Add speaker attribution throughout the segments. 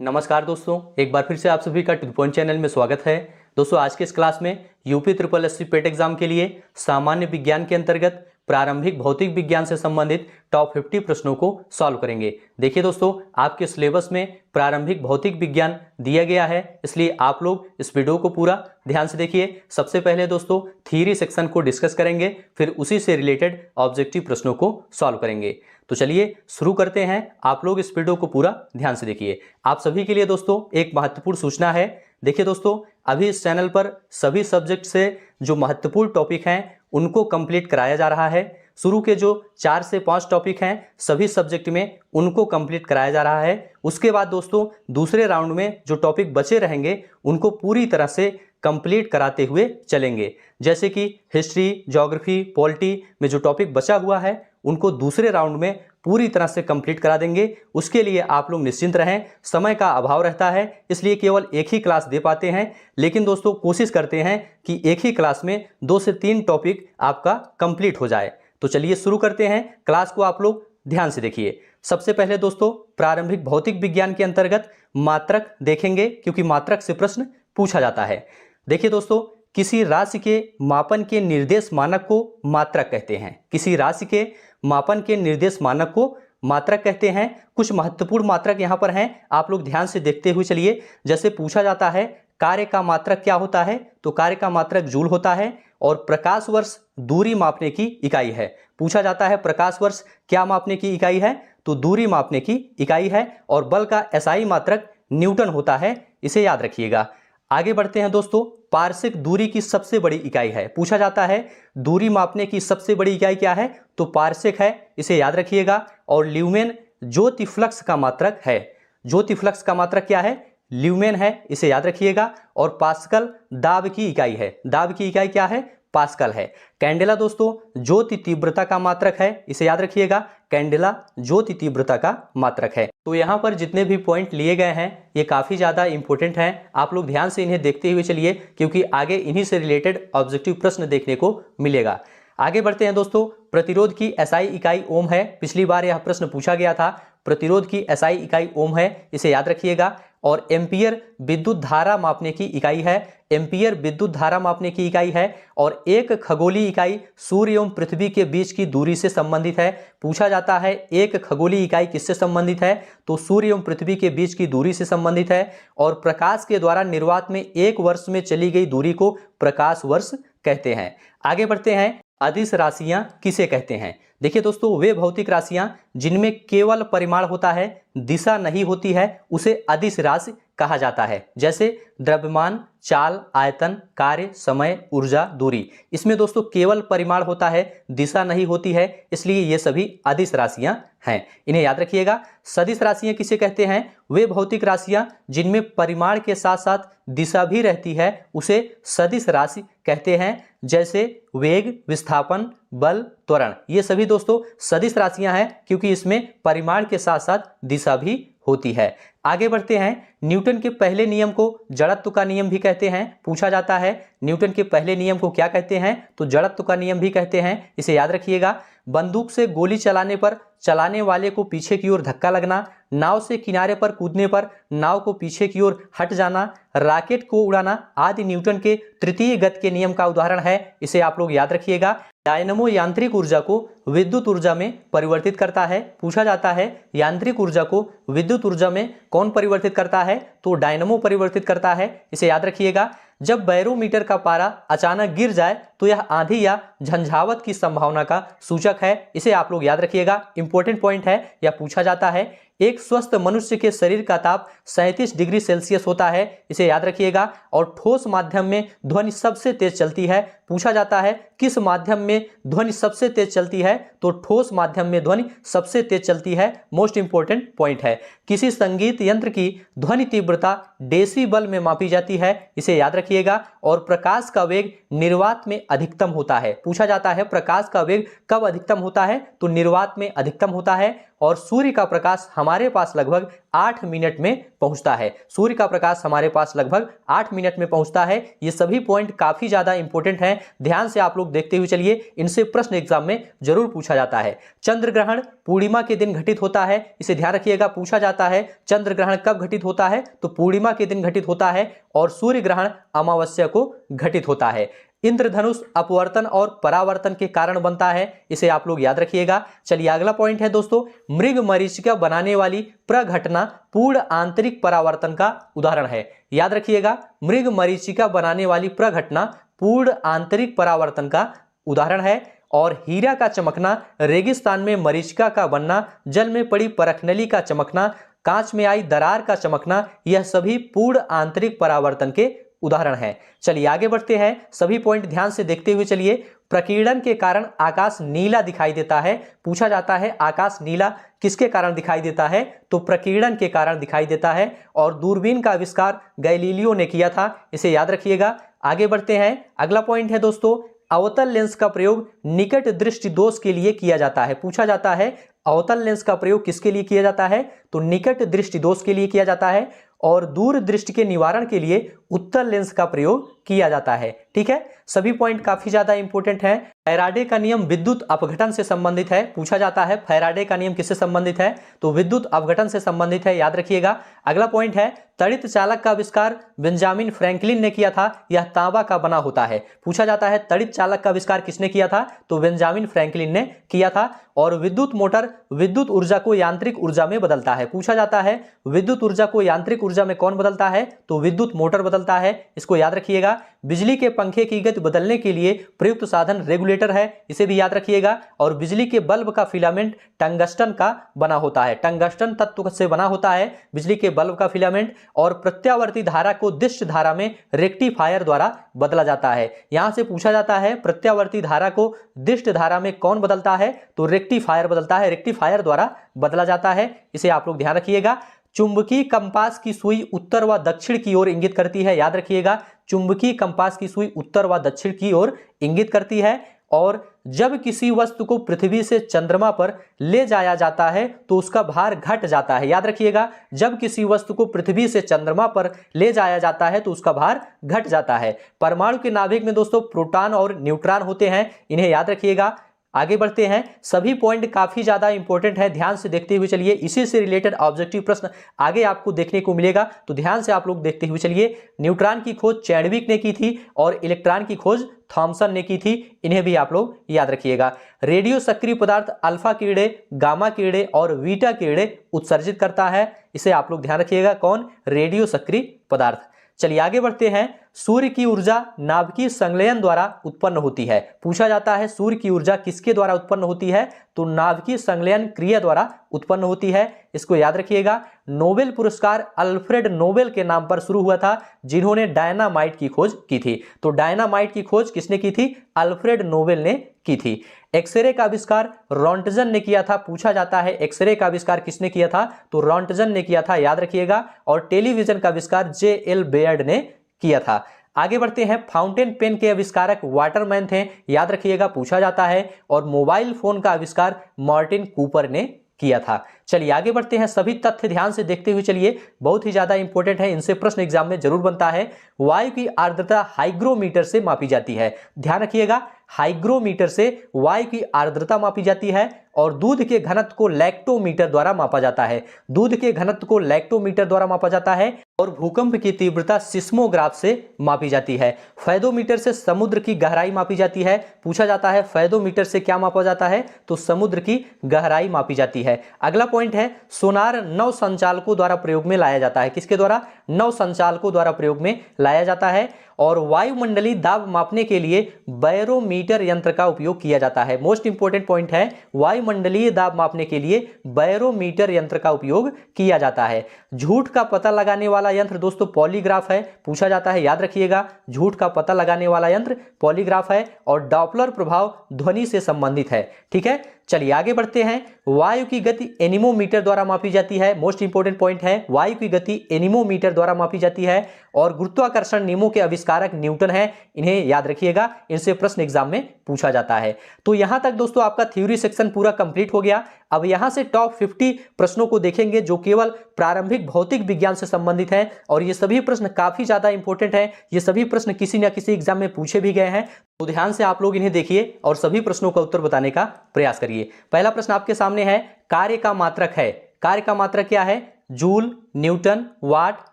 Speaker 1: नमस्कार दोस्तों, एक बार फिर से आप सभी का टू द पॉइंट चैनल में स्वागत है। दोस्तों, आज के इस क्लास में यूपी ट्रिपल एससी पेट एग्जाम के लिए सामान्य विज्ञान के अंतर्गत प्रारंभिक भौतिक विज्ञान से संबंधित टॉप 50 प्रश्नों को सॉल्व करेंगे। देखिए दोस्तों, आपके सिलेबस में प्रारंभिक भौतिक विज्ञान दिया गया है, इसलिए आप लोग इस वीडियो को पूरा ध्यान से देखिए। सबसे पहले दोस्तों थ्योरी सेक्शन को डिस्कस करेंगे, फिर उसी से रिलेटेड ऑब्जेक्टिव प्रश्नों को सॉल्व करेंगे। तो चलिए शुरू करते हैं। आप लोग इस वीडियो को पूरा ध्यान से देखिए। आप सभी के लिए दोस्तों एक महत्वपूर्ण सूचना है। देखिए दोस्तों, अभी इस चैनल पर सभी सब्जेक्ट से जो महत्वपूर्ण टॉपिक हैं उनको कंप्लीट कराया जा रहा है। शुरू के जो 4 से 5 टॉपिक हैं सभी सब्जेक्ट में उनको कंप्लीट कराया जा रहा है। उसके बाद दोस्तों दूसरे राउंड में जो टॉपिक बचे रहेंगे उनको पूरी तरह से कंप्लीट कराते हुए चलेंगे। जैसे कि हिस्ट्री, ज्योग्राफी, पॉलिटी में जो टॉपिक बचा हुआ है उनको दूसरे राउंड में पूरी तरह से कंप्लीट करा देंगे। उसके लिए आप लोग निश्चिंत रहें। समय का अभाव रहता है, इसलिए केवल एक ही क्लास दे पाते हैं, लेकिन दोस्तों कोशिश करते हैं कि एक ही क्लास में 2 से 3 टॉपिक आपका कंप्लीट हो जाए। तो चलिए शुरू करते हैं। क्लास को आप लोग ध्यान से देखिए। सबसे पहले दोस्तों प्रारंभिक भौतिक विज्ञान के अंतर्गत मात्रक देखेंगे, क्योंकि मात्रक से प्रश्न पूछा जाता है। देखिए दोस्तों, किसी राशि के मापन के निर्देश मानक को मात्रक कहते हैं। किसी राशि के मापन के निर्देश मानक को मात्रक कहते हैं। कुछ महत्वपूर्ण मात्रक यहाँ पर हैं, आप लोग ध्यान से देखते हुए चलिए। जैसे पूछा जाता है कार्य का मात्रक क्या होता है, तो कार्य का मात्रक जूल होता है। और प्रकाश वर्ष दूरी मापने की इकाई है। पूछा जाता है प्रकाश वर्ष क्या मापने की इकाई है, तो दूरी मापने की इकाई है। और बल का एसआई मात्रक न्यूटन होता है, इसे याद रखिएगा। आगे बढ़ते हैं दोस्तों, पारसिक दूरी की सबसे बड़ी इकाई है। पूछा जाता है दूरी मापने की सबसे बड़ी इकाई क्या है, तो पारसिक है, इसे याद रखिएगा। और ल्यूमेन ज्योति फ्लक्स का मात्रक है। ज्योति फ्लक्स का मात्रक क्या है, ल्यूमेन है, इसे याद रखिएगा। और पास्कल दाब की इकाई है। दाब की इकाई क्या है, पास्कल है। कैंडेला दोस्तों ज्योति तीव्रता का मात्रक है, इसे याद रखिएगा। कैंडेला ज्योति तीव्रता का मात्रक है। तो यहाँ पर जितने भी पॉइंट लिए गए हैं ये काफी ज्यादा इंपॉर्टेंट हैं। आप लोग ध्यान से इन्हें देखते हुए चलिए, क्योंकि आगे इन्हीं से रिलेटेड ऑब्जेक्टिव प्रश्न देखने को मिलेगा। आगे बढ़ते हैं दोस्तों, प्रतिरोध की एसआई इकाई ओम है। पिछली बार यह प्रश्न पूछा गया था। प्रतिरोध की एसआई इकाई ओम है, इसे याद रखिएगा। और एम्पियर विद्युत धारा मापने की इकाई है। एम्पियर विद्युत धारा मापने की इकाई है। और एक खगोलीय इकाई सूर्य एवं पृथ्वी के बीच की दूरी से संबंधित है। पूछा जाता है एक खगोलीय इकाई किससे संबंधित है, तो सूर्य एवं पृथ्वी के बीच की दूरी से संबंधित है। और प्रकाश के द्वारा निर्वात में 1 वर्ष में चली गई दूरी को प्रकाश वर्ष कहते हैं। आगे बढ़ते हैं, अदिश राशियां किसे कहते हैं। देखिए दोस्तों, वे भौतिक राशियां जिनमें केवल परिमाण होता है, दिशा नहीं होती है, उसे अदिश राशि कहा जाता है। जैसे द्रव्यमान, चाल, आयतन, कार्य, समय, ऊर्जा, दूरी। इसमें दोस्तों केवल परिमाण होता है, दिशा नहीं होती है, इसलिए ये सभी अदिश राशियां हैं, इन्हें याद रखिएगा। सदिश राशियां किसे कहते हैं, वे भौतिक राशियां जिनमें परिमाण के साथ साथ दिशा भी रहती है, उसे सदिश राशि कहते हैं। जैसे वेग, विस्थापन, बल, त्वरण, ये सभी दोस्तों सदिश राशियां हैं, क्योंकि इसमें परिमाण के साथ साथ दिशा भी होती है। आगे बढ़ते हैं, न्यूटन के पहले नियम को जड़त्व का नियम भी कहते हैं। पूछा जाता है न्यूटन के पहले नियम को क्या कहते हैं, तो जड़त्व का नियम भी कहते हैं, इसे याद रखिएगा। बंदूक से गोली चलाने पर चलाने वाले को पीछे की ओर धक्का लगना, नाव से किनारे पर कूदने पर नाव को पीछे की ओर हट जाना, रॉकेट को उड़ाना आदि न्यूटन के तृतीय गति के नियम का उदाहरण है, इसे आप लोग याद रखिएगा। डायनमो यांत्रिक ऊर्जा को विद्युत ऊर्जा में परिवर्तित करता है। पूछा जाता है यांत्रिक ऊर्जा को विद्युत ऊर्जा में कौन परिवर्तित करता है, तो डायनमो परिवर्तित करता है, इसे याद रखिएगा। जब बैरोमीटर का पारा अचानक गिर जाए तो यह आंधी या झंझावत की संभावना का सूचक है, इसे आप लोग याद रखिएगा। इंपॉर्टेंट पॉइंट है, यह पूछा जाता है। एक स्वस्थ मनुष्य के शरीर का ताप 37 डिग्री सेल्सियस होता है, इसे याद रखिएगा। और ठोस माध्यम में ध्वनि सबसे तेज चलती है। पूछा जाता है किस माध्यम में ध्वनि सबसे तेज चलती है, तो ठोस माध्यम में ध्वनि सबसे तेज चलती है। मोस्ट इंपॉर्टेंट पॉइंट है। किसी संगीत यंत्र की ध्वनि तीव्रता डेसिबल में मापी जाती है, इसे याद रखिएगा। और प्रकाश का वेग निर्वात में अधिकतम होता है। पूछा जाता है प्रकाश का वेग कब अधिकतम होता है, तो निर्वात में अधिकतम होता है। और सूर्य का प्रकाश हमारे पास लगभग 8 मिनट में पहुंचता है। सूर्य का प्रकाश हमारे पास लगभग 8 मिनट में पहुंचता है। ये सभी पॉइंट काफी ज्यादा इंपॉर्टेंट हैं, ध्यान से आप लोग देखते हुए चलिए, इनसे प्रश्न एग्जाम में जरूर पूछा जाता है। चंद्र ग्रहण पूर्णिमा के दिन घटित होता है, इसे ध्यान रखिएगा, पूछा जाता है चंद्र ग्रहण कब घटित होता है, तो पूर्णिमा के दिन घटित होता है, और सूर्य ग्रहण अमावस्या को घटित होता है। इंद्रधनुष अपवर्तन और परावर्तन के कारण बनता है, इसे आप लोग याद रखिएगा। चलिए अगला पॉइंट है दोस्तों, मृग मरीचिका बनाने वाली प्रघटना पूर्ण आंतरिक परावर्तन का उदाहरण है। याद रखिएगा, मृग मरीचिका बनाने वाली प्रघटना पूर्ण आंतरिक परावर्तन का उदाहरण है। और हीरा का चमकना, रेगिस्तान में मरीचिका का बनना, जल में पड़ी परखनली का चमकना, कांच में आई दरार का चमकना, यह सभी पूर्ण आंतरिक परावर्तन के उदाहरण है। चलिए आगे बढ़ते हैं, सभी पॉइंट ध्यान से देखते हुए चलिए। प्रकीर्णन के कारण आकाश नीला दिखाई देता है, पूछा जाता है आकाश नीला किसके कारण दिखाई देता है, तो प्रकीर्णन के कारण दिखाई देता है। और दूरबीन का आविष्कार गैलीलियो ने किया था, इसे याद रखिएगा। आगे बढ़ते हैं, अगला पॉइंट है दोस्तों, अवतल लेंस का प्रयोग निकट दृष्टि दोष के लिए किया जाता है। पूछा जाता है अवतल लेंस का प्रयोग किसके लिए किया जाता है, तो निकट दृष्टि दोष के लिए किया जाता है। और दूर दृष्टि के निवारण के लिए उत्तल लेंस का प्रयोग किया जाता है। ठीक है, सभी पॉइंट काफी ज्यादा इंपॉर्टेंट हैं। फैराडे का नियम विद्युत अपघटन से संबंधित है, पूछा जाता है फैराडे का नियम किससे संबंधित है, तो विद्युत अपघटन से संबंधित है, याद रखिएगा। अगला पॉइंट है, तड़ित चालक का आविष्कार बेंजामिन फ्रैंकलिन ने किया था, यह तांबा का बना होता है। पूछा जाता है तड़ित चालक का आविष्कार किसने किया था, तो बेंजामिन फ्रैंकलिन ने किया था। और विद्युत मोटर विद्युत ऊर्जा को यांत्रिक ऊर्जा में बदलता है। पूछा जाता है विद्युत ऊर्जा को यांत्रिक ऊर्जा में कौन बदलता है, तो विद्युत मोटर बदलता है, इसको याद रखिएगा। बिजली के पंखे की गति बदलने के लिए प्रयुक्त साधन रेगुलेटर है, इसे भी याद रखिएगा। और बिजली के बल्ब का फिलामेंट टंगस्टन का बना होता है, टंगस्टन तत्व से बना होता है बिजली के बल्ब का फिलामेंट। और प्रत्यावर्ती धारा को दिष्ट धारा में रेक्टिफायर द्वारा बदला जाता है। यहां से पूछा जाता है प्रत्यावर्ती धारा को दिष्ट धारा में कौन बदलता है, तो रेक्टिफायर बदलता है, रेक्टिफायर द्वारा बदला जाता है, इसे आप लोग ध्यान रखिएगा। चुंबकीय कंपास की सुई उत्तर व दक्षिण की ओर इंगित करती है, याद रखिएगा, चुंबकीय कंपास की सुई उत्तर व दक्षिण की ओर इंगित करती है। और जब किसी वस्तु को पृथ्वी से चंद्रमा पर ले जाया जाता है तो उसका भार घट जाता है, याद रखिएगा, जब किसी वस्तु को पृथ्वी से चंद्रमा पर ले जाया जाता है तो उसका भार घट जाता है। परमाणु के नाभिक में दोस्तों प्रोटॉन और न्यूट्रॉन होते हैं, इन्हें याद रखिएगा। आगे बढ़ते हैं, सभी पॉइंट काफी ज्यादा इंपॉर्टेंट है, ध्यान से देखते हुए चलिए। इसी से रिलेटेड ऑब्जेक्टिव प्रश्न आगे आपको देखने को मिलेगा, तो ध्यान से आप लोग देखते हुए चलिए। न्यूट्रॉन की खोज चैडविक ने की थी और इलेक्ट्रॉन की खोज थॉमसन ने की थी, इन्हें भी आप लोग याद रखिएगा। रेडियो सक्रिय पदार्थ अल्फा किरणें, गामा किरणें और बीटा किरणें उत्सर्जित करता है, इसे आप लोग ध्यान रखिएगा, कौन, रेडियो सक्रिय पदार्थ। चलिए आगे बढ़ते हैं, सूर्य की ऊर्जा नाभिकीय संलयन द्वारा उत्पन्न होती है। पूछा जाता है सूर्य की ऊर्जा किसके द्वारा उत्पन्न होती है, तो नाभिकीय संलयन क्रिया द्वारा उत्पन्न होती है, इसको याद रखिएगा। नोबेल पुरस्कार अल्फ्रेड नोबेल के नाम पर शुरू हुआ था, जिन्होंने डायनामाइट की खोज की थी। तो डायनामाइट की खोज किसने की थी, अल्फ्रेड नोबेल ने की थी। एक्सरे का आविष्कार रॉन्टजन ने किया था। पूछा जाता है एक्सरे का आविष्कार किसने किया था, तो रॉन्टजन ने किया था, याद रखिएगा। और टेलीविजन का आविष्कार J.L. बेयर्ड ने किया था। आगे बढ़ते हैं, फाउंटेन पेन के आविष्कारक वाटरमैन थे, याद रखिएगा, पूछा जाता है। और मोबाइल फोन का आविष्कार मार्टिन कूपर ने किया था। चलिए आगे बढ़ते हैं, सभी तथ्य ध्यान से देखते हुए चलिए, बहुत ही ज्यादा इंपॉर्टेंट है, इनसे प्रश्न एग्जाम में जरूर बनता है। वायु की आर्द्रता हाइग्रोमीटर से मापी जाती है, ध्यान रखिएगा, हाइग्रोमीटर से वायु की आर्द्रता मापी जाती है। और दूध के घनत्व को लैक्टोमीटर द्वारा मापा जाता है, दूध के घनत्व को लैक्टोमीटर द्वारा मापा जाता है। और भूकंप की तीव्रता सिस्मोग्राफ से मापी जाती है। फैदोमीटर से समुद्र की गहराई मापी जाती है। पूछा जाता है फैदोमीटर से क्या मापा जाता है, तो समुद्र की गहराई मापी जाती है। अगला पॉइंट है, सोनार नौ संचालकों द्वारा प्रयोग में लाया जाता है, किसके द्वारा, नौ संचालकों द्वारा प्रयोग में लाया जाता है। और वायुमंडलीय दाब मापने के लिए बैरोमीटर यंत्र का उपयोग किया जाता है। मोस्ट इंपोर्टेंट पॉइंट है, वायुमंडलीय दाब मापने के लिए बैरोमीटर यंत्र का उपयोग किया जाता है। झूठ का पता लगाने वाला यंत्र दोस्तों पॉलीग्राफ है, पूछा जाता है, याद रखिएगा, झूठ का पता लगाने वाला यंत्र पॉलीग्राफ है। और डॉपलर प्रभाव ध्वनि से संबंधित है, ठीक है। चलिए आगे बढ़ते हैं, वायु की गति एनीमोमीटर द्वारा मापी जाती है। मोस्ट इंपोर्टेंट पॉइंट है, वायु की गति एनीमोमीटर द्वारा मापी जाती है। और गुरुत्वाकर्षण नियमों के आविष्कारक न्यूटन है, इन्हें याद रखिएगा, इनसे प्रश्न एग्जाम में पूछा जाता है। तो यहां तक दोस्तों आपका थ्योरी सेक्शन पूरा कंप्लीट हो गया। अब यहां से टॉप 50 प्रश्नों को देखेंगे जो केवल प्रारंभिक भौतिक विज्ञान से संबंधित हैं और ये सभी प्रश्न काफी ज्यादा इंपॉर्टेंट हैं। ये सभी प्रश्न किसी न किसी एग्जाम में पूछे भी गए हैं, तो ध्यान से आप लोग इन्हें देखिए और सभी प्रश्नों का उत्तर बताने का प्रयास करिए। पहला प्रश्न आपके सामने है, कार्य का मात्रक है। कार्य का मात्रक क्या है? जूल, न्यूटन, वाट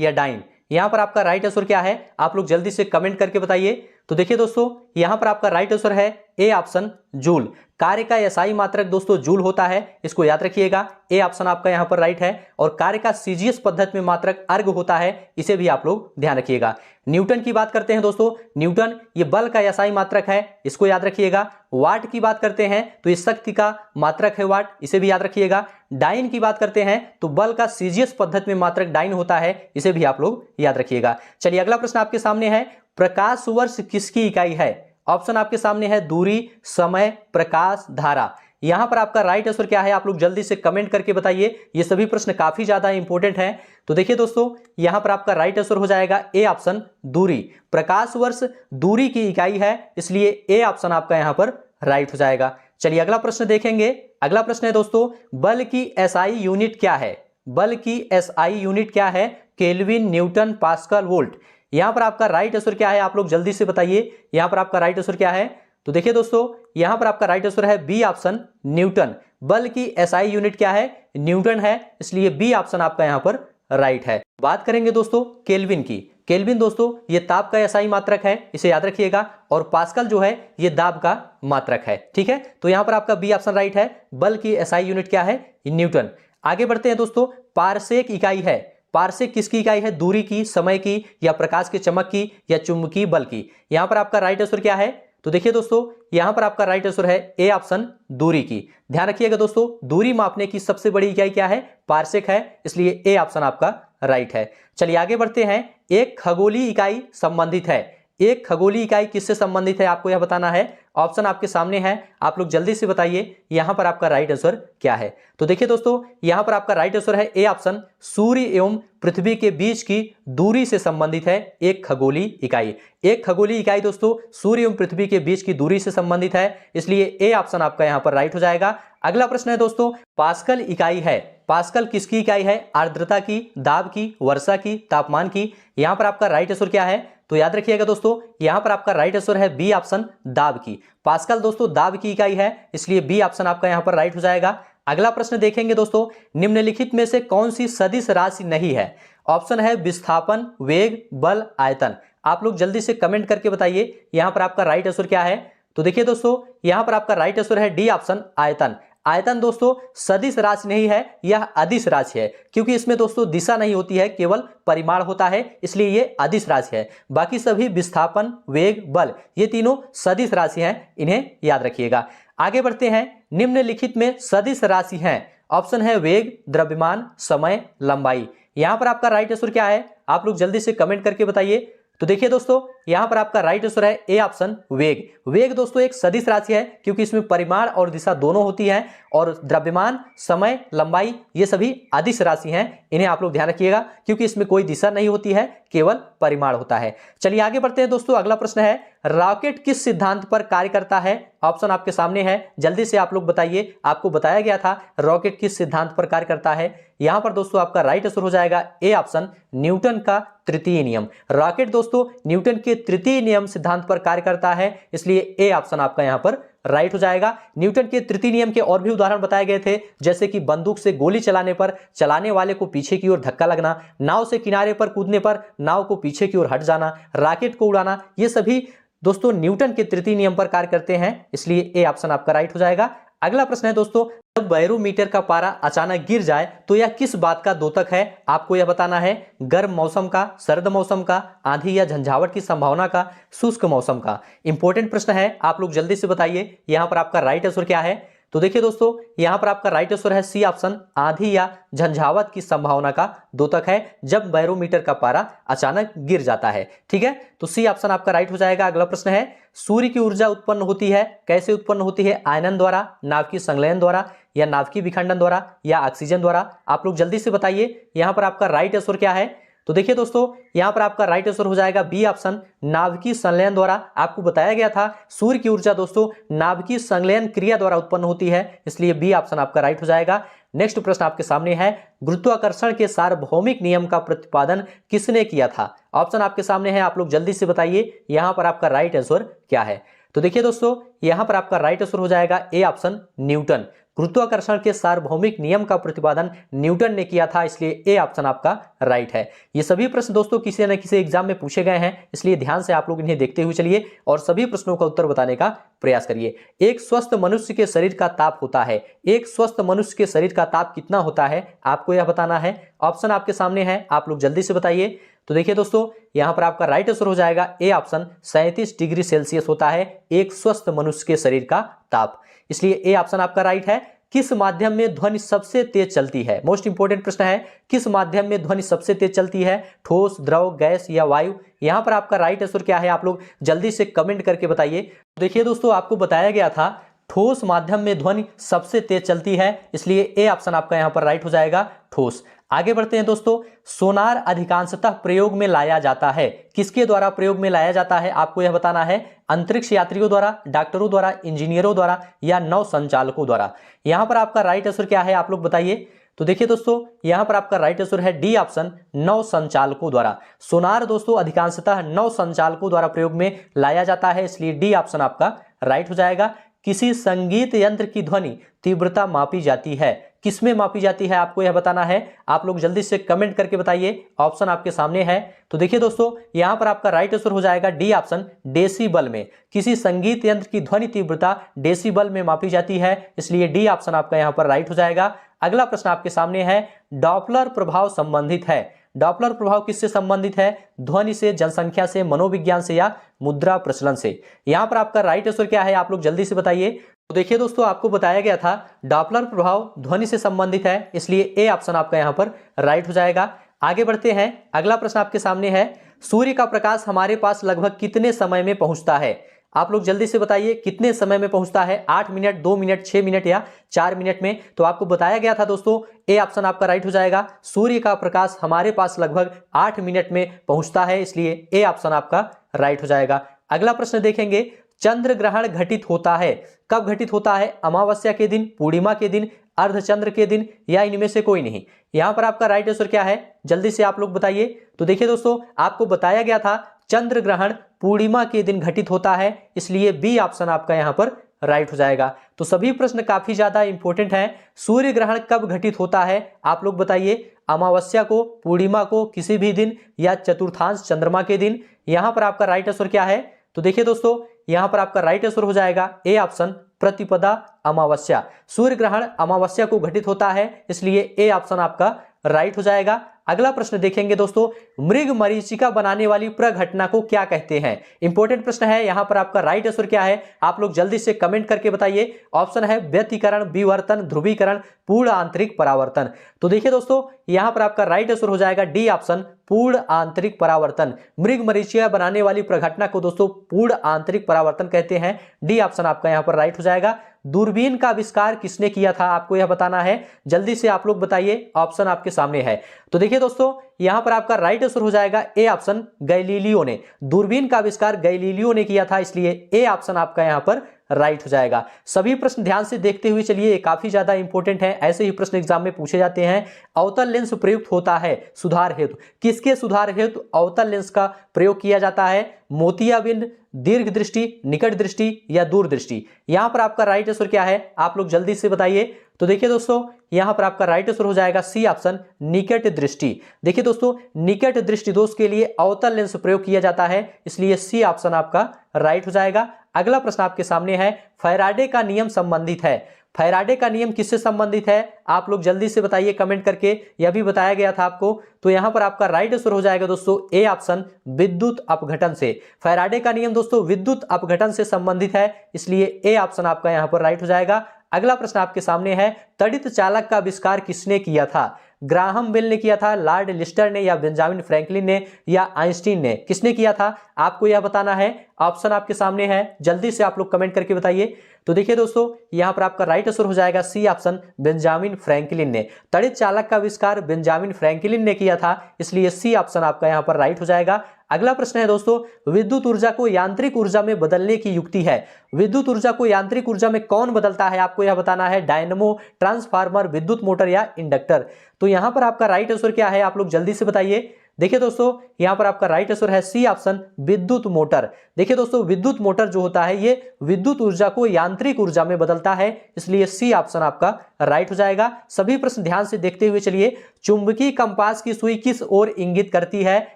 Speaker 1: या डाइन। यहां पर आपका राइट आंसर क्या है? आप लोग जल्दी से कमेंट करके बताइए। तो देखिए दोस्तों, यहां पर आपका राइट आंसर है ए ऑप्शन, जूल। कार्य का एसआई मात्रक दोस्तों जूल होता है, इसको याद रखिएगा। ए ऑप्शन आपका यहां पर राइट है। और कार्य का सीजीएस पद्धति में मात्रक अर्ग होता है, इसे भी आप लोग ध्यान रखिएगा। न्यूटन की बात करते हैं दोस्तों, न्यूटन ये बल का एसआई मात्रक है, इसको याद रखिएगा। वाट की बात करते हैं तो ये शक्ति का मात्रक है वाट, इसे भी याद रखिएगा। डाइन की बात करते हैं तो बल का सीजीएस पद्धति में मात्रक डाइन होता है, इसे भी आप लोग याद रखिएगा। चलिए अगला प्रश्न आपके सामने है, प्रकाश वर्ष किसकी इकाई है? ऑप्शन आपके सामने है दूरी, समय, प्रकाश, धारा। यहां पर आपका राइट आंसर क्या है? आप लोग जल्दी से कमेंट करके बताइए। ये सभी प्रश्न काफी ज्यादा इंपॉर्टेंट हैं। तो देखिए दोस्तों, यहां पर आपका राइट आंसर हो जाएगा ए ऑप्शन, दूरी। प्रकाश वर्ष दूरी की इकाई है, इसलिए ए ऑप्शन आपका यहां पर राइट हो जाएगा। चलिए अगला प्रश्न देखेंगे। अगला प्रश्न है दोस्तों, बल की एसआई यूनिट क्या है? बल की एसआई यूनिट क्या है? Kelvin, Newton, pascal, volt. यहां पर आपका राइट आंसर क्या है? आप लोग जल्दी से बताइए। यहां पर आपका राइट आंसर क्या है? तो देखिए दोस्तों, यहां पर आपका राइट आंसर है बी ऑप्शन, न्यूटन। बल की एसआई यूनिट क्या है? न्यूटन है, इसलिए बी ऑप्शन आपका यहां पर राइट है। बात करेंगे दोस्तों केल्विन की। केल्विन दोस्तों ये ताप का एसआई मात्रक है, इसे याद रखिएगा। और पास्कल जो है ये दाब का मात्रक है, ठीक है। तो यहां पर आपका बी ऑप्शन राइट है। बल की एसआई यूनिट क्या है? न्यूटन। आगे बढ़ते हैं दोस्तों, पारसेक इकाई है। पारसेक किसकी इकाई है? दूरी की, समय की या प्रकाश के चमक की या चुंबकीय बल की। यहां पर आपका राइट आंसर क्या है? तो देखिए दोस्तों, यहां पर आपका राइट आंसर है ए ऑप्शन, दूरी की। ध्यान रखिएगा दोस्तों, दूरी मापने की सबसे बड़ी इकाई क्या है? पारसेक है, इसलिए ए ऑप्शन आपका राइट है। चलिए आगे बढ़ते हैं, एक खगोलीय इकाई संबंधित है। एक खगोलीय इकाई किससे संबंधित है आपको यह बताना है। ऑप्शन आपके सामने है, आप लोग जल्दी से बताइए यहां पर आपका राइट आंसर क्या है। तो देखिए दोस्तों, यहां पर आपका राइट आंसर है ए ऑप्शन, सूर्य एवं पृथ्वी के बीच की दूरी से संबंधित है एक खगोलीय इकाई। एक खगोलीय इकाई दोस्तों सूर्य एवं पृथ्वी के बीच की दूरी से संबंधित है, इसलिए ए ऑप्शन आपका यहां पर राइट हो जाएगा। अगला प्रश्न है दोस्तों, पास्कल इकाई है। पास्कल किसकी इकाई है? आर्द्रता की, दाब की, वर्षा की, तापमान की। यहां पर आपका राइट आंसर क्या है? तो याद रखिएगा दोस्तों, यहां पर आपका राइट आंसर है बी ऑप्शन, दाब की। पास्कल दोस्तों दाब की इकाई है, इसलिए बी ऑप्शन आपका यहां पर राइट हो जाएगा। अगला प्रश्न देखेंगे दोस्तों, निम्नलिखित में से कौन सी सदिश राशि नहीं है? ऑप्शन है विस्थापन, वेग, बल, आयतन। आप लोग जल्दी से कमेंट करके बताइए यहां पर आपका राइट आंसर क्या है। तो देखिए दोस्तों, यहां पर आपका राइट आंसर है डी ऑप्शन, आयतन। आयतन दोस्तों सदिश राशि नहीं है, यह अदिश राशि है, क्योंकि इसमें दोस्तों दिशा नहीं होती है, केवल परिमाण होता है, इसलिए ये अदिश राशि है। बाकी सभी विस्थापन, वेग, बल ये तीनों सदिश राशि हैं, इन्हें याद रखिएगा। आगे बढ़ते हैं, निम्नलिखित में सदिश राशि हैं। ऑप्शन है वेग, द्रव्यमान, समय, लंबाई। यहां पर आपका राइट आंसर क्या है? आप लोग जल्दी से कमेंट करके बताइए। तो देखिए दोस्तों, यहां पर आपका राइट आंसर है ए ऑप्शन, वेग। वेग दोस्तों एक सदिश राशि है, क्योंकि इसमें परिमाण और दिशा दोनों होती है, और द्रव्यमान, समय, लंबाई ये सभी अदिश राशि हैं, इन्हें आप लोग ध्यान रखिएगा, क्योंकि इसमें कोई दिशा नहीं होती है, केवल परिमाण होता है। चलिए आगे बढ़ते हैं दोस्तों। अगला प्रश्न है, रॉकेट किस सिद्धांत पर कार्य करता है? ऑप्शन आपके सामने है, जल्दी से आप लोग बताइए। आपको बताया गया था रॉकेट किस सिद्धांत पर कार्य करता है। यहां पर दोस्तों आपका राइट आंसर हो जाएगा ए ऑप्शन, न्यूटन का तृतीय नियम। रॉकेट दोस्तों न्यूटन के तृतीय नियम सिद्धांत पर कार्य करता है, इसलिए ए ऑप्शन आपका यहां पर राइट हो जाएगा। न्यूटन के तृतीय नियम के और भी उदाहरण बताए गए थे, जैसे कि बंदूक से गोली चलाने पर चलाने वाले को पीछे की ओर धक्का लगना, नाव से किनारे पर कूदने पर नाव को पीछे की ओर हट जाना, रॉकेट को उड़ाना, ये सभी दोस्तों न्यूटन के तृतीय नियम पर कार्य करते हैं, इसलिए ए ऑप्शन आपका राइट हो जाएगा। अगला प्रश्न है दोस्तों, जब बैरोमीटर का पारा अचानक गिर जाए तो यह किस बात का द्योतक है? आपको यह बताना है, गर्म मौसम का, सर्द मौसम का, आंधी या झंझावट की संभावना का, शुष्क मौसम का। इंपॉर्टेंट प्रश्न है, आप लोग जल्दी से बताइए यहां पर आपका राइट आंसर क्या है। तो देखिए दोस्तों, यहां पर आपका राइट आंसर है सी ऑप्शन, आंधी या झंझावत की संभावना का द्योतक है जब बैरोमीटर का पारा अचानक गिर जाता है, ठीक है। तो सी ऑप्शन आपका राइट हो जाएगा। अगला प्रश्न है, सूर्य की ऊर्जा उत्पन्न होती है, कैसे उत्पन्न होती है? आयनन द्वारा, नाभ की संलयन द्वारा या नाभ की विखंडन द्वारा या ऑक्सीजन द्वारा। आप लोग जल्दी से बताइए यहां पर आपका राइट आंसर क्या है। तो देखिए दोस्तों, यहाँ पर आपका राइट आंसर हो जाएगा बी ऑप्शन, नाभिकीय संलयन द्वारा। आपको बताया गया था सूर्य की ऊर्जा दोस्तों नाभिकीय संलयन क्रिया द्वारा उत्पन्न होती है, इसलिए बी ऑप्शन आपका राइट हो जाएगा। नेक्स्ट प्रश्न आपके सामने है, गुरुत्वाकर्षण के सार्वभौमिक नियम का प्रतिपादन किसने किया था? ऑप्शन आपके सामने है, आप लोग जल्दी से बताइए यहाँ पर आपका राइट आंसर क्या है। तो देखिए दोस्तों, यहाँ पर आपका राइट आंसर हो जाएगा ए ऑप्शन, न्यूटन। गुरुत्वाकर्षण के सार्वभौमिक नियम का प्रतिपादन न्यूटन ने किया था, इसलिए ए ऑप्शन आपका राइट है। ये सभी प्रश्न दोस्तों किसी न किसी एग्जाम में पूछे गए हैं, इसलिए ध्यान से आप लोग इन्हें देखते हुए चलिए और सभी प्रश्नों का उत्तर बताने का प्रयास करिए। एक स्वस्थ मनुष्य के शरीर का ताप होता है, एक स्वस्थ मनुष्य के शरीर का ताप कितना होता है आपको यह बताना है। ऑप्शन आपके सामने है, आप लोग जल्दी से बताइए। तो देखिए दोस्तों, यहां पर आपका राइट आंसर हो जाएगा ए ऑप्शन, 37 डिग्री सेल्सियस होता है एक स्वस्थ मनुष्य के शरीर का ताप, इसलिए ए ऑप्शन आपका राइट है। किस माध्यम में ध्वनि सबसे तेज चलती है? मोस्ट इंपोर्टेंट प्रश्न है, किस माध्यम में ध्वनि सबसे तेज चलती है? ठोस, द्रव, गैस या वायु? यहां पर आपका राइट आंसर क्या है, आप लोग जल्दी से कमेंट करके बताइए। देखिए दोस्तों, आपको बताया गया था ठोस माध्यम में ध्वनि सबसे तेज चलती है, इसलिए ए ऑप्शन आपका यहां पर राइट हो जाएगा, ठोस। आगे बढ़ते हैं दोस्तों, सोनार अधिकांशतः प्रयोग में लाया जाता है, किसके द्वारा प्रयोग में लाया जाता है आपको यह बताना है। अंतरिक्ष यात्रियों द्वारा, डॉक्टरों द्वारा, इंजीनियरों द्वारा या नौ संचालकों द्वारा? यहां पर आपका राइट आंसर क्या है, आप लोग बताइए। तो देखिए दोस्तों, यहां पर आपका राइट आंसर है डी ऑप्शन, नौ संचालकों द्वारा। सोनार दोस्तों अधिकांशतः नौ संचालकों द्वारा प्रयोग में लाया जाता है, इसलिए डी ऑप्शन आपका राइट हो जाएगा। किसी संगीत यंत्र की ध्वनि तीव्रता मापी जाती है, किसमें मापी जाती है आपको यह बताना है। आप लोग जल्दी से कमेंट करके बताइए, ऑप्शन आपके सामने है। तो देखिए दोस्तों, यहां पर आपका राइट आंसर हो जाएगा डी ऑप्शन, डेसिबल में। किसी संगीत यंत्र की ध्वनि तीव्रता डेसिबल में मापी जाती है, इसलिए डी ऑप्शन आपका यहां पर राइट हो जाएगा। अगला प्रश्न आपके सामने है, डॉपलर प्रभाव संबंधित है। डॉपलर प्रभाव किससे संबंधित है? ध्वनि से, जनसंख्या से, मनोविज्ञान से या मुद्रा प्रचलन से? यहां पर आपका राइट आंसर क्या है, आप लोग जल्दी से बताइए। तो देखिए दोस्तों, आपको बताया गया था डॉपलर प्रभाव ध्वनि से संबंधित है, इसलिए ए ऑप्शन आपका यहां पर राइट हो जाएगा। आगे बढ़ते हैं, अगला प्रश्न आपके सामने है, सूर्य का प्रकाश हमारे पास लगभग कितने समय में पहुंचता है? आप लोग जल्दी से बताइए कितने समय में पहुंचता है, 8 मिनट, 2 मिनट, 6 मिनट या 4 मिनट में? तो आपको बताया गया था दोस्तों, ए ऑप्शन आपका राइट हो जाएगा। सूर्य का प्रकाश हमारे पास लगभग 8 मिनट में पहुंचता है, इसलिए ए ऑप्शन आपका राइट हो जाएगा। अगला प्रश्न देखेंगे, चंद्र ग्रहण घटित होता है, कब घटित होता है? अमावस्या के दिन, पूर्णिमा के दिन, अर्धचंद्र के दिन या इनमें से कोई नहीं? यहां पर आपका राइट आंसर क्या है, जल्दी से आप लोग बताइए। तो देखिए दोस्तों, आपको बताया गया था चंद्र ग्रहण पूर्णिमा के दिन घटित होता है, इसलिए बी ऑप्शन आपका यहां पर राइट हो जाएगा। तो सभी प्रश्न काफी ज्यादा इंपॉर्टेंट हैं। सूर्य ग्रहण कब घटित होता है आप लोग बताइए, अमावस्या को, पूर्णिमा को, किसी भी दिन या चतुर्थांश चंद्रमा के दिन? यहां पर आपका राइट आंसर क्या है? तो देखिए दोस्तों, यहां पर आपका राइट आंसर हो जाएगा ए ऑप्शन, प्रतिपदा अमावस्या। सूर्य ग्रहण अमावस्या को घटित होता है, इसलिए ए ऑप्शन आपका राइट हो जाएगा। अगला प्रश्न देखेंगे दोस्तों, मृग मरीचिका बनाने वाली प्रघटना को क्या कहते हैं? इंपॉर्टेंट प्रश्न है, यहां पर आपका राइट आंसर क्या है, आप लोग जल्दी से कमेंट करके बताइए। ऑप्शन है व्यतिकरण, विवर्तन, ध्रुवीकरण, पूर्ण आंतरिक परावर्तन। तो देखिए दोस्तों, यहां पर आपका राइट आंसर हो जाएगा डी ऑप्शन, पूर्ण आंतरिक परावर्तन। मृग मरीचिका बनाने वाली प्रघटना को दोस्तों पूर्ण आंतरिक परावर्तन कहते हैं, डी ऑप्शन आपका यहां पर राइट हो जाएगा। दूरबीन का आविष्कार किसने किया था आपको यह बताना है, जल्दी से आप लोग बताइए, ऑप्शन आपके सामने है। तो देखिए दोस्तों, यहां पर आपका राइट आंसर हो जाएगा ए ऑप्शन, गैलीलियो ने। दूरबीन का आविष्कार गैलीलियो ने किया था, इसलिए ए ऑप्शन आपका यहां पर राइट हो जाएगा। सभी प्रश्न ध्यान से देखते हुए चलिए, ये काफी ज्यादा इंपॉर्टेंट है, ऐसे ही प्रश्न एग्जाम में पूछे जाते हैं। अवतल लेंस प्रयुक्त होता है सुधार हेतु, किसके सुधार हेतु अवतल लेंस का प्रयोग किया जाता है? मोतियाबिंद, दीर्घ दृष्टि, निकट दृष्टि या दूर दृष्टि? यहां पर आपका राइट आंसर क्या है, आप लोग जल्दी से बताइए। तो देखिए दोस्तों, यहां पर आपका राइट आंसर हो जाएगा सी ऑप्शन, निकट दृष्टि। देखिए दोस्तों, निकट दृष्टि दोष के लिए अवतल लेंस प्रयोग किया जाता है, इसलिए सी ऑप्शन आपका राइट हो जाएगा। अगला प्रश्न आपके सामने है, फैराडे का नियम संबंधित है। फैराडे का नियम किससे संबंधित है, आप लोग जल्दी से बताइए कमेंट करके, यह भी बताया गया था आपको। तो यहां पर आपका राइट आंसर हो जाएगा दोस्तों ए ऑप्शन, विद्युत अपघटन से। फैराडे का नियम दोस्तों विद्युत अपघटन से संबंधित है, इसलिए ए ऑप्शन आपका यहां पर राइट हो जाएगा। अगला प्रश्न आपके सामने है, तड़ित चालक का आविष्कार किसने किया था? ग्राहम बेल ने किया था, लॉर्ड लिस्टर ने, या बेंजामिन फ्रैंकलिन ने, या आइंस्टीन ने? किसने किया था आपको यह बताना है। ऑप्शन आपके सामने है, जल्दी से आप लोग कमेंट करके बताइए। तो देखिए दोस्तों, यहां पर आपका राइट आंसर हो जाएगा सी ऑप्शन, बेंजामिन फ्रैंकलिन ने। तड़ित चालक का आविष्कार बेंजामिन फ्रैंकलिन ने किया था, इसलिए सी ऑप्शन आपका यहां पर राइट हो जाएगा। अगला प्रश्न है दोस्तों, विद्युत ऊर्जा को यांत्रिक ऊर्जा में बदलने की युक्ति है। विद्युत ऊर्जा को यांत्रिक ऊर्जा में कौन बदलता है, आपको यह बताना है। डायनमो, ट्रांसफार्मर, विद्युत मोटर या इंडक्टर? तो यहां पर आपका राइट आंसर क्या है, आप लोग जल्दी से बताइए। देखिए दोस्तों, यहां पर आपका राइट आंसर है सी ऑप्शन, विद्युत मोटर। देखिए दोस्तों, विद्युत मोटर जो होता है ये विद्युत ऊर्जा को यांत्रिक ऊर्जा में बदलता है, इसलिए सी ऑप्शन आपका राइट हो जाएगा। सभी प्रश्न ध्यान से देखते हुए चलिए। चुंबकीय कंपास की सुई किस ओर इंगित करती है?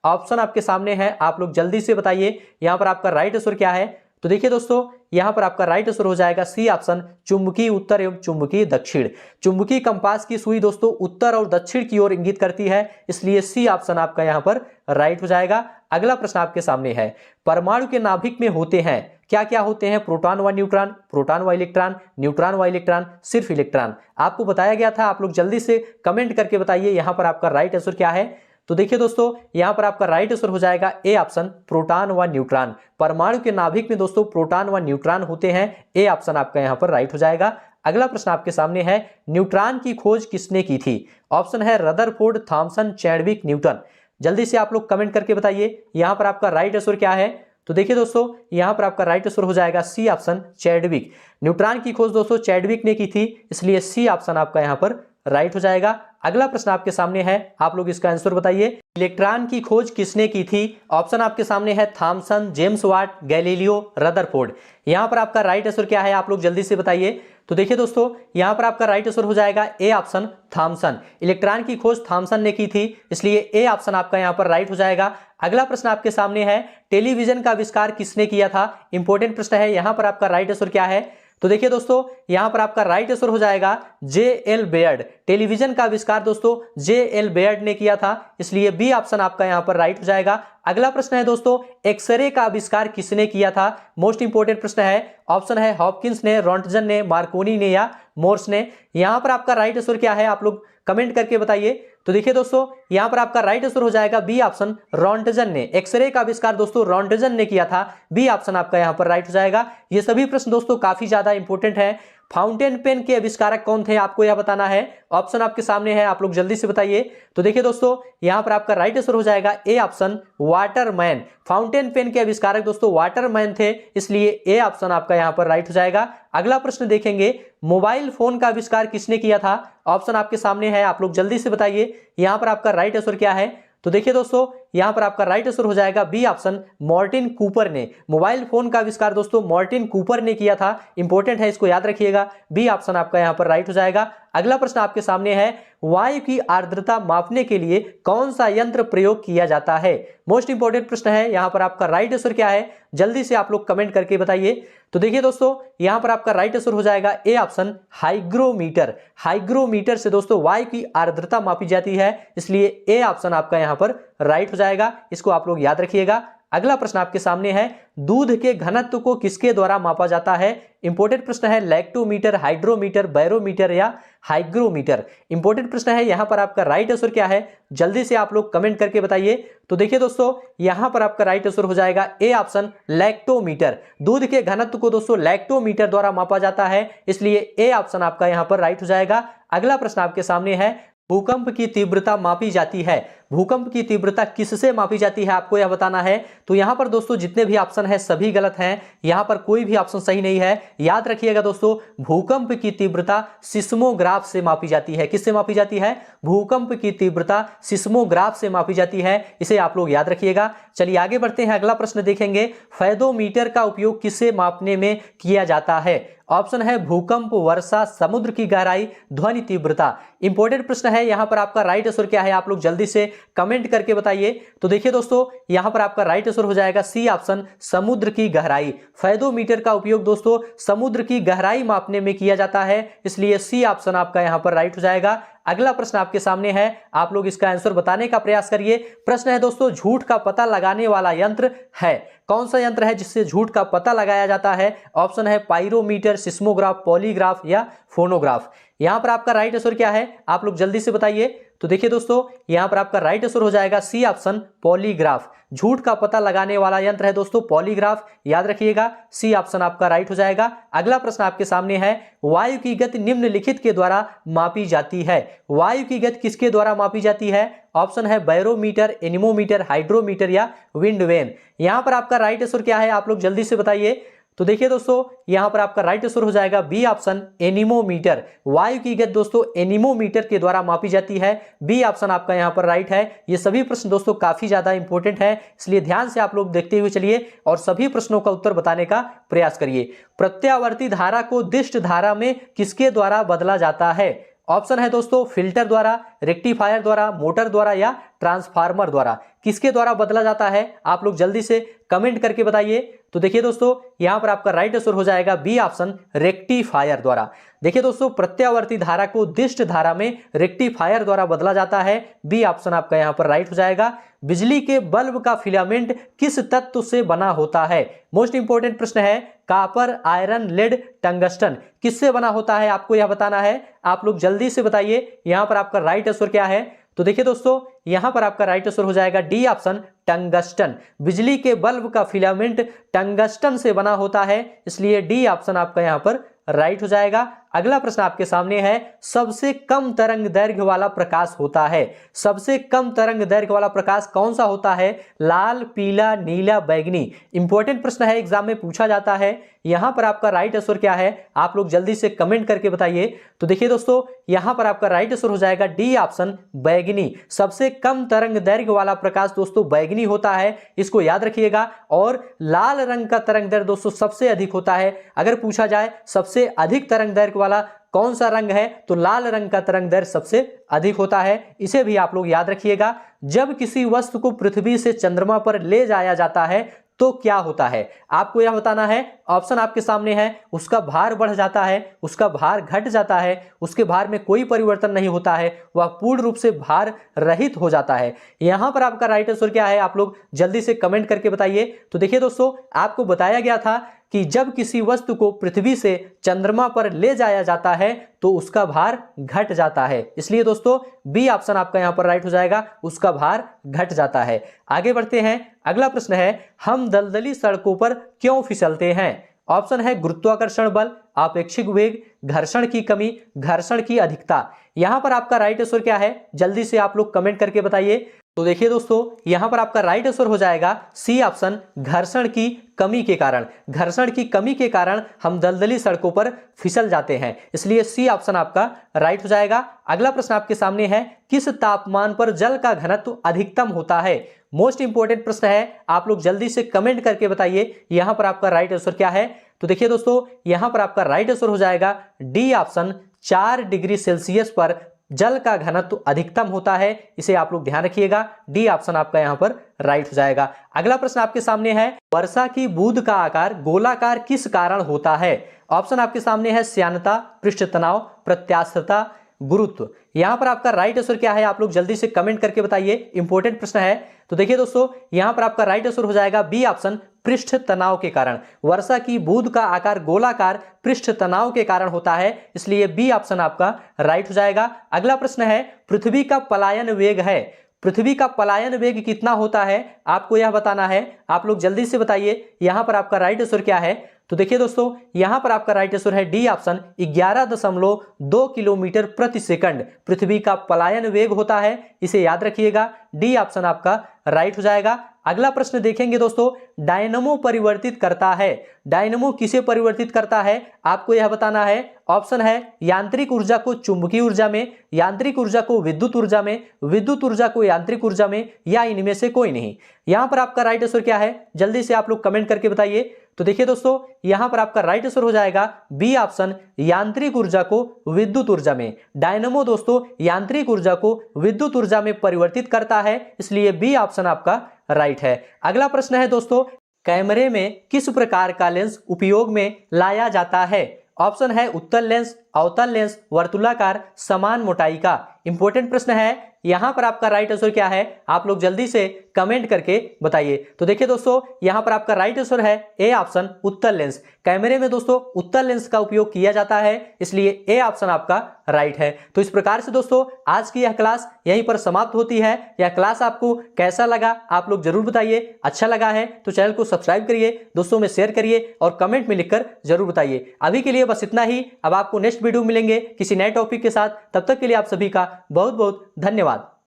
Speaker 1: ऑप्शन आपके सामने है, आप लोग जल्दी से बताइए। यहां पर आपका राइट आंसर क्या है? तो देखिए दोस्तों, यहां पर आपका राइट आंसर हो जाएगा सी ऑप्शन, चुंबकीय उत्तर एवं चुंबकीय दक्षिण। चुंबकीय कंपास की सुई दोस्तों उत्तर और दक्षिण की ओर इंगित करती है, इसलिए सी ऑप्शन आपका यहां पर राइट हो जाएगा। अगला प्रश्न आपके सामने है, परमाणु के नाभिक में होते हैं क्या क्या होते हैं? प्रोटॉन व न्यूट्रॉन, प्रोटॉन व इलेक्ट्रॉन, न्यूट्रॉन व इलेक्ट्रॉन, सिर्फ इलेक्ट्रॉन? आपको बताया गया था, आप लोग जल्दी से कमेंट करके बताइए यहां पर आपका राइट आंसर क्या है। तो देखिए दोस्तों, यहां पर आपका राइट आंसर हो जाएगा ए ऑप्शन, प्रोटॉन व न्यूट्रॉन। परमाणु के नाभिक में दोस्तों प्रोटॉन व न्यूट्रॉन होते हैं, ए ऑप्शन आपका यहां पर राइट हो जाएगा। अगला प्रश्न आपके सामने है, न्यूट्रॉन की खोज किसने की थी? ऑप्शन है रदरफोर्ड, थॉमसन, चैडविक, न्यूटन। जल्दी से आप लोग कमेंट करके बताइए यहां पर आपका राइट आंसर क्या है। तो देखिए दोस्तों, यहां पर आपका राइट आंसर हो जाएगा सी ऑप्शन, चैडविक। न्यूट्रॉन की खोज दोस्तों चैडविक ने की थी, इसलिए सी ऑप्शन आपका यहां पर राइट हो जाएगा। अगला प्रश्न आपके सामने है, आप लोग इसका आंसर बताइए। इलेक्ट्रॉन की खोज किसने की थी? ऑप्शन आपके सामने है Thomson, James Watt, Galileo, Rutherford. यहां पर आपका राइट आंसर क्या है, आप लोग जल्दी से बताइए। तो देखिए दोस्तों, यहां पर आपका राइट आंसर हो जाएगा ए ऑप्शन, थॉमसन। इलेक्ट्रॉन की खोज थॉमसन ने की थी, इसलिए ए ऑप्शन आपका यहां पर राइट हो जाएगा। अगला प्रश्न आपके सामने है, टेलीविजन का आविष्कार किसने किया था? इंपॉर्टेंट प्रश्न है, यहां पर आपका राइट आंसर क्या है? तो देखिए दोस्तों, यहां पर आपका राइट आंसर हो जाएगा जे एल बेयर्ड। टेलीविजन का आविष्कार दोस्तों जे एल बेयर्ड ने किया था, इसलिए बी ऑप्शन आपका यहां पर राइट हो जाएगा। अगला प्रश्न है दोस्तों, एक्सरे का आविष्कार किसने किया था? मोस्ट इंपोर्टेंट प्रश्न है। ऑप्शन है हॉपकिंस ने, रोंटगन ने, मार्कोनी ने या मोर्स ने। यहां पर आपका राइट आंसर क्या है, आप लोग कमेंट करके बताइए। तो देखिए दोस्तों, यहां पर आपका राइट आंसर हो जाएगा बी ऑप्शन, रोंटगन ने। एक्सरे का आविष्कार दोस्तों रोंटगन ने किया था, बी ऑप्शन आपका यहां पर राइट हो जाएगा। ये सभी प्रश्न दोस्तों काफी ज्यादा इंपॉर्टेंट है। फाउंटेन पेन के आविष्कारक कौन थे, आपको यह बताना है। ऑप्शन आपके सामने है, आप लोग जल्दी से बताइए। तो देखिए दोस्तों, यहां पर आपका राइट आंसर हो जाएगा A option, Waterman. Fountain pen के आविष्कारक दोस्तों वाटरमैन थे, इसलिए ए ऑप्शन आपका यहां पर राइट हो जाएगा। अगला प्रश्न देखेंगे, मोबाइल फोन का आविष्कार किसने किया था? ऑप्शन आपके सामने है, आप लोग जल्दी से बताइए यहां पर आपका राइट आंसर क्या है। तो देखिए दोस्तों, यहां पर आपका राइट आंसर हो जाएगा बी ऑप्शन, मार्टिन कूपर ने। मोबाइल फोन का आविष्कार दोस्तों मार्टिन कूपर ने किया था, इंपॉर्टेंट है, इसको याद रखिएगा। बी ऑप्शन आपका यहां पर राइट हो जाएगा। अगला प्रश्न आपके सामने है, वायु की आर्द्रता मापने के लिए कौन सा यंत्र प्रयोग किया जाता है? मोस्ट इंपॉर्टेंट प्रश्न है, यहां पर आपका राइट आंसर क्या है, जल्दी से आप लोग कमेंट करके बताइए। तो देखिए दोस्तों, यहां पर आपका राइट आंसर हो जाएगा ए ऑप्शन, हाइग्रोमीटर। हाइग्रोमीटर से दोस्तों वायु की आर्द्रता मापी जाती है, इसलिए ए ऑप्शन आपका यहां पर राइट हो जाएगा। इसको आप लोग याद रखिएगा। अगला प्रश्न आपके सामने है, दूध के घनत्व को किसके द्वारा मापा जाता है? इंपॉर्टेंट प्रश्न है, लैक्टोमीटर, हाइड्रोमीटर, बैरोमीटर या हाइग्रोमीटर। इंपॉर्टेंट प्रश्न है, यहां पर आपका राइट आंसर क्या है, जल्दी से आप लोग कमेंट करके बताइए। तो देखिए दोस्तों, यहां पर आपका राइट आंसर हो जाएगा ए ऑप्शन, लैक्टोमीटर। दूध के घनत्व को दोस्तों लैक्टोमीटर द्वारा मापा जाता है, इसलिए ए ऑप्शन आपका यहां पर राइट हो जाएगा। अगला प्रश्न आपके सामने है, भूकंप की तीव्रता मापी जाती है। भूकंप की तीव्रता किससे मापी जाती है, आपको यह बताना है। तो यहां पर दोस्तों जितने भी ऑप्शन है सभी गलत हैं, यहां पर कोई भी ऑप्शन सही नहीं है। याद रखिएगा दोस्तों, भूकंप की तीव्रता सिस्मोग्राफ से मापी जाती है। किससे मापी जाती है? भूकंप की तीव्रता सिस्मोग्राफ से मापी जाती है, इसे आप लोग याद रखिएगा। चलिए आगे बढ़ते हैं, अगला प्रश्न देखेंगे, फेदोमीटर का उपयोग किससे मापने में किया जाता है? ऑप्शन है भूकंप, वर्षा, समुद्र की गहराई, ध्वनि तीव्रता। इंपॉर्टेंट प्रश्न है, यहां पर आपका राइट आंसर क्या है, आप लोग जल्दी से कमेंट करके बताइए। तो देखिए दोस्तों, यहां पर आपका राइट आंसर हो जाएगा सी ऑप्शन, समुद्र की गहराई। फेदोमीटर का उपयोग दोस्तों समुद्र की गहराई मापने में किया जाता है, इसलिए सी ऑप्शन आपका यहां पर राइट हो जाएगा। अगला प्रश्न आपके सामने है, आप लोग इसका आंसर बताने का प्रयास करिए। प्रश्न है दोस्तों, झूठ का पता लगाने वाला यंत्र है। कौन सा यंत्र है जिससे झूठ का पता लगाया जाता है? ऑप्शन है पाइरोमीटर, सिस्मोग्राफ, पॉलीग्राफ या फोनोग्राफ। यहां पर आपका राइट आंसर क्या है, आप लोग जल्दी से बताइए। तो देखिए दोस्तों यहाँ पर आपका राइट आंसर हो जाएगा सी ऑप्शन पॉलीग्राफ। झूठ का पता लगाने वाला यंत्र है दोस्तों पॉलीग्राफ, याद रखिएगा सी ऑप्शन आपका राइट हो जाएगा। अगला प्रश्न आपके सामने है, वायु की गति निम्नलिखित के द्वारा मापी जाती है। वायु की गति किसके द्वारा मापी जाती है? ऑप्शन है बैरोमीटर, एनीमोमीटर, हाइड्रोमीटर या विंड वेन। यहां पर आपका राइट आंसर क्या है आप लोग जल्दी से बताइए। तो देखिए दोस्तों यहां पर आपका राइट आंसर हो जाएगा बी ऑप्शन एनीमोमीटर। वायु की गति दोस्तों एनीमोमीटर के द्वारा मापी जाती है। बी ऑप्शन आपका यहां पर राइट है। ये सभी प्रश्न दोस्तों काफी ज्यादा इंपॉर्टेंट है, इसलिए ध्यान से आप लोग देखते हुए चलिए और सभी प्रश्नों का उत्तर बताने का प्रयास करिए। प्रत्यावर्ती धारा को दिष्ट धारा में किसके द्वारा बदला जाता है? ऑप्शन है दोस्तों फिल्टर द्वारा, रेक्टिफायर द्वारा, मोटर द्वारा या ट्रांसफार्मर द्वारा। किसके द्वारा बदला जाता है आप लोग जल्दी से कमेंट करके बताइए। तो देखिए दोस्तों यहां पर आपका राइट आंसर हो जाएगा बी ऑप्शन रेक्टिफायर द्वारा। देखिए दोस्तों प्रत्यावर्ती धारा को दिष्ट धारा में रेक्टिफायर द्वारा बदला जाता है। बी ऑप्शन आपका यहां पर राइट हो जाएगा। बिजली के बल्ब का फिलामेंट किस तत्व से बना होता है? मोस्ट इंपोर्टेंट प्रश्न है। कॉपर, आयरन, लेड, टंगस्टन किससे बना होता है आपको यह बताना है। आप लोग जल्दी से बताइए यहां पर आपका राइट आंसर क्या है। तो देखिए दोस्तों यहां पर आपका राइट आंसर हो जाएगा डी ऑप्शन टंगस्टन। बिजली के बल्ब का फिलामेंट टंगस्टन से बना होता है, इसलिए डी ऑप्शन आपका यहां पर राइट हो जाएगा। अगला प्रश्न आपके सामने है, सबसे कम तरंग दैर्घ्य वाला प्रकाश होता है। सबसे कम तरंग दैर्घ्य वाला प्रकाश कौन सा होता है? लाल, पीला, नीला, बैगनी। इंपॉर्टेंट प्रश्न है, एग्जाम में पूछा जाता है। यहां पर आपका राइट आंसर क्या है आप लोग जल्दी से कमेंट करके बताइए। तो देखिए दोस्तों यहां पर आपका राइट आंसर हो जाएगा डी ऑप्शन बैगनी। सबसे कम तरंग दैर्घ्य वाला प्रकाश दोस्तों बैगनी होता है, इसको याद रखिएगा। और लाल रंग का तरंग दैर्घ्य दोस्तों सबसे अधिक होता है। अगर पूछा जाए सबसे अधिक तरंग दैर्घ्य वाला कौन सा रंग है, तो लाल रंग का तरंग दैर्घ्य सबसे अधिक होता है। इसे भी आप लोग याद रखिएगा। जब किसी वस्तु को पृथ्वी से चंद्रमा पर ले जाया जाता है तो क्या होता है आपको यह बताना है। ऑप्शन आपके सामने है, उसका भार बढ़ जाता है, उसका भार घट जाता है, उसके भार में कोई परिवर्तन नहीं होता है, वह पूर्ण रूप से भार रहित हो जाता है। यहां पर आपका राइट आंसर क्या है आप लोग जल्दी से कमेंट करके बताइए। तो देखिए दोस्तों आपको बताया गया था कि जब किसी वस्तु को पृथ्वी से चंद्रमा पर ले जाया जाता है तो उसका भार घट जाता है, इसलिए दोस्तों बी ऑप्शन आपका यहां पर राइट हो जाएगा, उसका भार घट जाता है। आगे बढ़ते हैं। अगला प्रश्न है, हम दलदली सड़कों पर क्यों फिसलते हैं? ऑप्शन है गुरुत्वाकर्षण बल, आपेक्षिक वेग, घर्षण की कमी, घर्षण की अधिकता। यहां पर आपका राइट आंसर क्या है जल्दी से आप लोग कमेंट करके बताइए। तो देखिए दोस्तों यहां पर आपका राइट आंसर हो जाएगा सी ऑप्शन घर्षण की कमी के कारण। घर्षण की कमी के कारण हम दलदली सड़कों पर फिसल जाते हैं, इसलिए सी ऑप्शन आपका राइट हो जाएगा। अगला प्रश्न आपके सामने है, किस तापमान पर जल का घनत्व अधिकतम होता है? मोस्ट इंपोर्टेंट प्रश्न है, आप लोग जल्दी से कमेंट करके बताइए यहां पर आपका राइट आंसर क्या है। तो देखिए दोस्तों यहां पर आपका राइट आंसर हो जाएगा डी ऑप्शन 4 डिग्री सेल्सियस पर जल का घनत्व अधिकतम होता है। इसे आप लोग ध्यान रखिएगा, डी ऑप्शन आपका यहां पर राइट हो जाएगा। अगला प्रश्न आपके सामने है, वर्षा की बूंद का आकार गोलाकार किस कारण होता है? ऑप्शन आपके सामने है श्यानता, पृष्ठ तनाव, प्रत्यास्थता, गुरुत्व। यहां पर आपका राइट आंसर क्या है आप लोग जल्दी से कमेंट करके बताइए, इंपॉर्टेंट प्रश्न है। तो देखिए दोस्तों यहां पर आपका राइट आंसर हो जाएगा बी ऑप्शन पृष्ठ तनाव के कारण। वर्षा की बूंद का आकार गोलाकार पृष्ठ तनाव के कारण होता है, इसलिए बी ऑप्शन आपका राइट हो जाएगा। अगला प्रश्न है, पृथ्वी का पलायन वेग है। पृथ्वी का पलायन वेग कितना होता है आपको यह बताना है। आप लोग जल्दी से बताइए यहां पर आपका राइट आंसर क्या है। तो देखिए दोस्तों यहां पर आपका राइट आंसर है डी ऑप्शन 11.2 किलोमीटर प्रति सेकंड पृथ्वी का पलायन वेग होता है, इसे याद रखिएगा, डी ऑप्शन आपका राइट हो जाएगा। अगला प्रश्न देखेंगे दोस्तों, डायनमो परिवर्तित करता है। डायनमो किसे परिवर्तित करता है आपको यह बताना है। ऑप्शन है यांत्रिक ऊर्जा को चुंबकीय ऊर्जा में, यांत्रिक ऊर्जा को विद्युत ऊर्जा में, विद्युत ऊर्जा को यांत्रिक ऊर्जा में, या इनमें से कोई नहीं। यहां पर आपका राइट आंसर क्या है जल्दी से आप लोग कमेंट करके बताइए। तो देखिए दोस्तों यहां पर आपका राइट आंसर हो जाएगा बी ऑप्शन यांत्रिक ऊर्जा को विद्युत ऊर्जा में। डायनमो दोस्तों यांत्रिक ऊर्जा को विद्युत ऊर्जा में परिवर्तित करता है, इसलिए बी ऑप्शन आपका राइट है। अगला प्रश्न है दोस्तों, कैमरे में किस प्रकार का लेंस उपयोग में लाया जाता है? ऑप्शन है उत्तल लेंस, अवतल लेंस वर्तुलाकार समान मोटाई का। इंपॉर्टेंट प्रश्न है, यहां पर आपका राइट आंसर क्या है, आप लोग जल्दी से कमेंट करके बताइए। तो देखिए दोस्तों, यहां पर आपका राइट आंसर है ए ऑप्शन उत्तल लेंस। कैमरे में दोस्तों उत्तल लेंस का उपयोग किया जाता है, इसलिए ए ऑप्शन आपका राइट है। तो इस प्रकार से दोस्तों आज की यह क्लास यहीं पर समाप्त होती है। यह क्लास आपको कैसा लगा आप लोग जरूर बताइए। अच्छा लगा है तो चैनल को सब्सक्राइब करिए, दोस्तों में शेयर करिए और कमेंट में लिखकर जरूर बताइए। अभी के लिए बस इतना ही। अब आपको नेक्स्ट वीडियो मिलेंगे किसी नए टॉपिक के साथ। तब तक के लिए आप सभी का बहुत बहुत धन्यवाद।